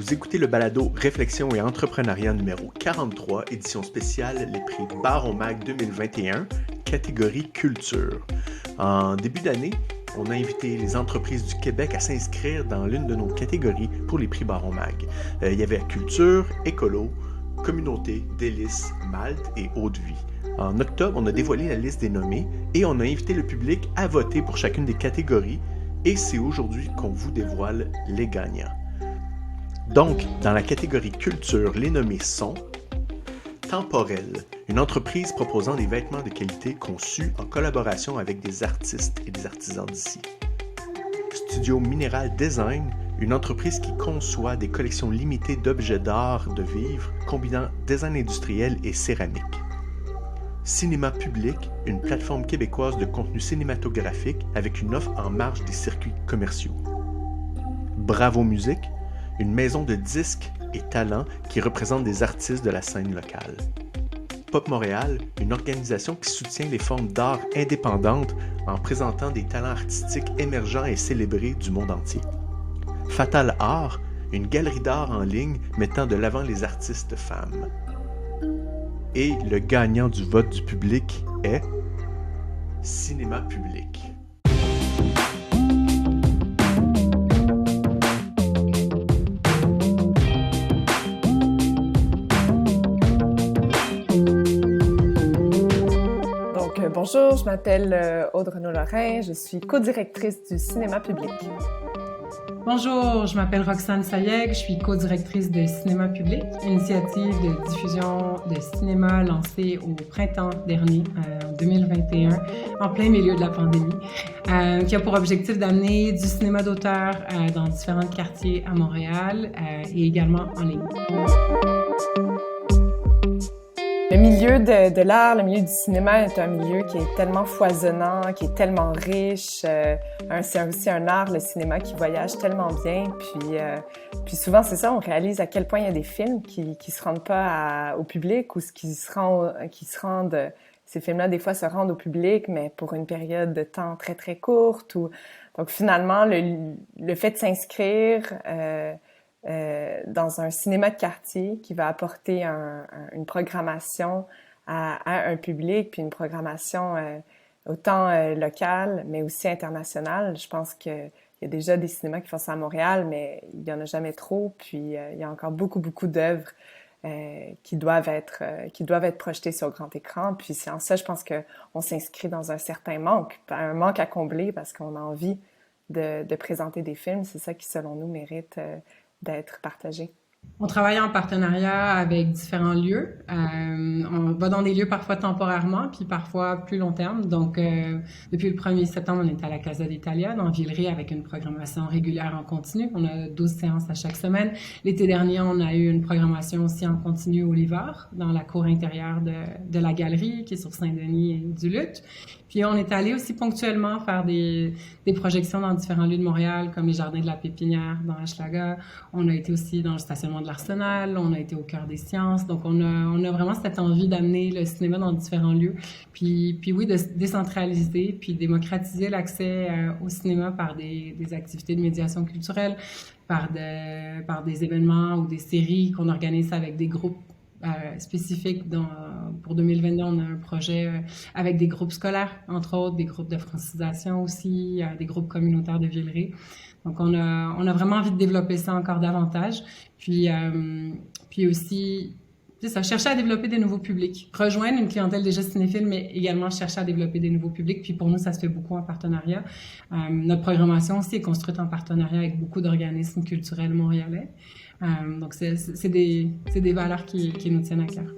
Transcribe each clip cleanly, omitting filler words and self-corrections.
Vous écoutez le balado Réflexion et entrepreneuriat numéro 43, édition spéciale, les prix Baron Mag 2021, catégorie culture. En début d'année, on a invité les entreprises du Québec à s'inscrire dans l'une de nos catégories pour les prix Baron Mag. Il y avait culture, écolo, communauté, délices, Malte et eau de vie. En octobre, on a dévoilé la liste des nommés et on a invité le public à voter pour chacune des catégories et c'est aujourd'hui qu'on vous dévoile les gagnants. Donc, dans la catégorie culture, les nommés sont Temporel, une entreprise proposant des vêtements de qualité conçus en collaboration avec des artistes et des artisans d'ici. Studio Minéral Design, une entreprise qui conçoit des collections limitées d'objets d'art de vivre combinant design industriel et céramique. Cinéma Public, une plateforme québécoise de contenu cinématographique avec une offre en marge des circuits commerciaux. Bravo Musique, une maison de disques et talents qui représente des artistes de la scène locale. Pop Montréal, une organisation qui soutient les formes d'art indépendantes en présentant des talents artistiques émergents et célébrés du monde entier. Fatal Art, une galerie d'art en ligne mettant de l'avant les artistes femmes. Et le gagnant du vote du public est Cinéma Public. Bonjour, je m'appelle Aude Renaud-Lorrain, je suis co-directrice du Cinéma Public. Bonjour, je m'appelle Roxane Sayeg, je suis co-directrice de Cinéma Public, initiative de diffusion de cinéma lancée au printemps dernier, en 2021, en plein milieu de la pandémie, qui a pour objectif d'amener du cinéma d'auteur dans différents quartiers à Montréal et également en ligne. Le milieu de l'art, le milieu du cinéma est un milieu qui est tellement foisonnant, qui est tellement riche. C'est aussi un art, le cinéma, qui voyage tellement bien. Puis souvent, c'est ça, on réalise à quel point il y a des films qui se rendent pas au public ou qui se rendent. Ces films-là, des fois, se rendent au public, mais pour une période de temps très, très courte. Donc finalement, le fait de s'inscrire dans un cinéma de quartier qui va apporter une programmation à un public, puis une programmation autant locale, mais aussi internationale. Je pense qu'il y a déjà des cinémas qui font ça à Montréal, mais il n'y en a jamais trop, puis il y a encore beaucoup, beaucoup d'œuvres qui doivent être projetées sur grand écran. Puis c'est en ça, je pense qu'on s'inscrit dans un certain manque à combler parce qu'on a envie de présenter des films. C'est ça qui, selon nous, mérite d'être partagé. On travaille en partenariat avec différents lieux. On va dans des lieux parfois temporairement, puis parfois plus long terme. Donc, depuis le 1er septembre, on est à la Casa d'Italia, dans Villeray, avec une programmation régulière en continu. On a 12 séances à chaque semaine. L'été dernier, on a eu une programmation aussi en continu au Livard, dans la cour intérieure de la galerie, qui est sur Saint-Denis et du Lutte. Puis on est allé aussi ponctuellement faire des projections dans différents lieux de Montréal, comme les Jardins de la Pépinière dans Hochelaga. On a été aussi dans le stationnement de l'Arsenal, on a été au Cœur des Sciences. Donc on a vraiment cette envie d'amener le cinéma dans différents lieux. Puis oui, de décentraliser, puis démocratiser l'accès au cinéma par des activités de médiation culturelle, par des événements ou des séries qu'on organise avec des groupes spécifique. Pour 2022, on a un projet avec des groupes scolaires, entre autres, des groupes de francisation aussi, des groupes communautaires de Villeray. Donc, on a vraiment envie de développer ça encore davantage. Puis aussi, c'est ça, chercher à développer des nouveaux publics, rejoindre une clientèle déjà cinéphile, mais également chercher à développer des nouveaux publics. Puis pour nous, ça se fait beaucoup en partenariat. Notre programmation aussi est construite en partenariat avec beaucoup d'organismes culturels montréalais. Donc, c'est des valeurs qui nous tiennent à cœur.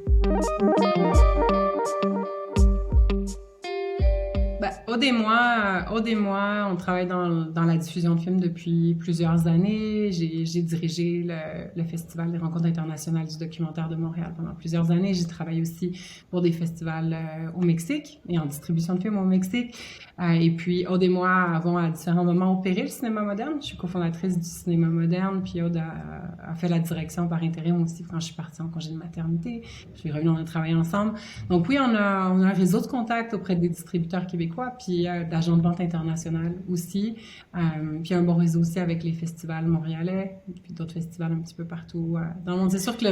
Aude et moi, on travaille dans la diffusion de films depuis plusieurs années. J'ai dirigé le Festival des rencontres internationales du documentaire de Montréal pendant plusieurs années. J'ai travaillé aussi pour des festivals au Mexique et en distribution de films au Mexique. Et puis, Aude et moi avons à différents moments opéré le cinéma moderne. Je suis cofondatrice du cinéma moderne, puis Aude a fait la direction par intérim aussi quand je suis partie en congé de maternité. Je suis revenue, on a travaillé ensemble. Donc oui, on a un réseau de contacts auprès des distributeurs québécois, puis puis d'agents de vente internationale aussi. Puis un bon réseau aussi avec les festivals montréalais, puis d'autres festivals un petit peu partout dans le monde. C'est sûr que le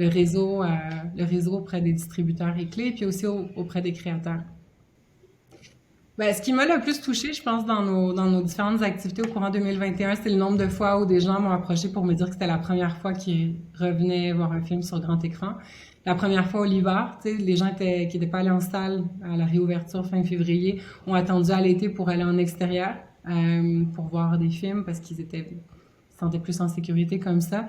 réseau auprès des distributeurs est clé, puis aussi auprès des créateurs. Ben, ce qui m'a le plus touchée, je pense, dans nos différentes activités au courant 2021, c'est le nombre de fois où des gens m'ont approché pour me dire que c'était la première fois qu'ils revenaient voir un film sur grand écran. La première fois au l'hiver, tu sais, les gens qui n'étaient pas allés en salle à la réouverture fin février ont attendu à l'été pour aller en extérieur pour voir des films parce qu'ils se sentaient plus en sécurité comme ça.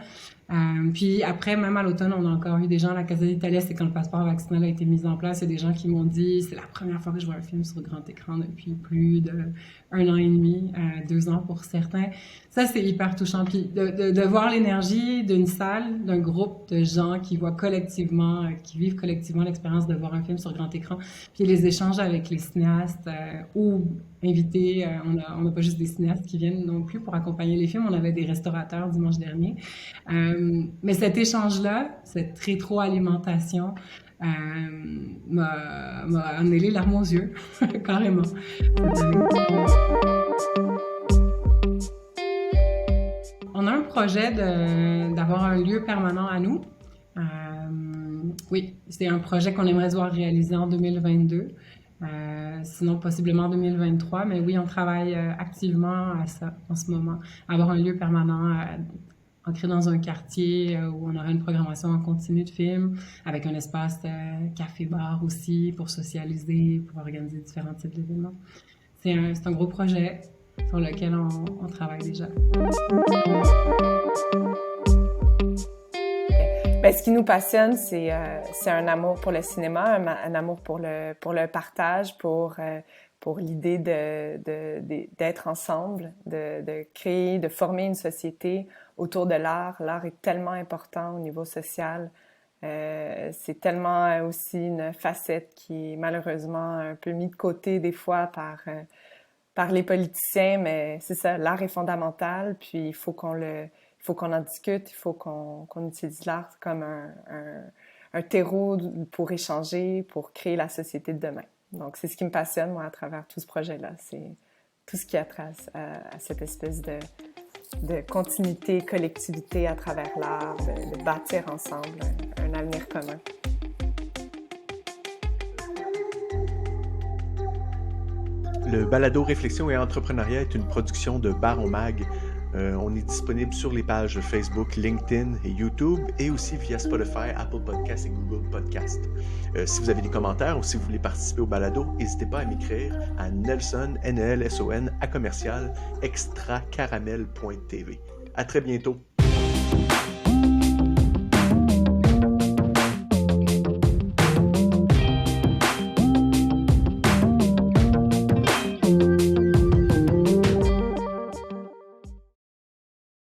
Puis après, même à l'automne, on a encore eu des gens à la Casa d'Italia, c'est quand le passeport vaccinal a été mis en place, il y a des gens qui m'ont dit c'est la première fois que je vois un film sur grand écran depuis plus d'1 an et demi, 2 ans pour certains. Ça, c'est hyper touchant. Puis de voir l'énergie d'une salle, d'un groupe de gens qui voient collectivement, qui vivent collectivement l'expérience de voir un film sur grand écran, puis les échanges avec les cinéastes ou invités, on n'a pas juste des cinéastes qui viennent non plus pour accompagner les films, on avait des restaurateurs dimanche dernier. Mais cet échange-là, cette rétroalimentation, m'a amené les larmes aux yeux, carrément. On a un projet d'avoir un lieu permanent à nous. Oui, c'est un projet qu'on aimerait voir réalisé en 2022. Sinon possiblement en 2023, mais oui, on travaille activement à ça en ce moment. Avoir un lieu permanent ancré dans un quartier où on aura une programmation en continu de films, avec un espace café-bar aussi pour socialiser, pour organiser différents types d'événements. C'est un gros projet sur lequel on travaille déjà. Ben, ce qui nous passionne, c'est un amour pour le cinéma, un amour pour le partage, pour l'idée d'être ensemble, de créer, de former une société autour de l'art. L'art est tellement important au niveau social. C'est tellement aussi une facette qui est malheureusement un peu mise de côté des fois par les politiciens, mais c'est ça, l'art est fondamental, puis il faut qu'on en discute, il faut qu'on utilise l'art comme un terreau pour échanger, pour créer la société de demain. Donc, c'est ce qui me passionne, moi, à travers tout ce projet-là. C'est tout ce qui a trait à cette espèce de continuité, collectivité à travers l'art, de bâtir ensemble un avenir commun. Le balado Réflexion et entrepreneuriat est une production de Baron Mag. On est disponible sur les pages Facebook, LinkedIn et YouTube et aussi via Spotify, Apple Podcasts et Google Podcasts. Si vous avez des commentaires ou si vous voulez participer au balado, n'hésitez pas à m'écrire à Nelson, Nelson, @extracaramel.tv. À très bientôt.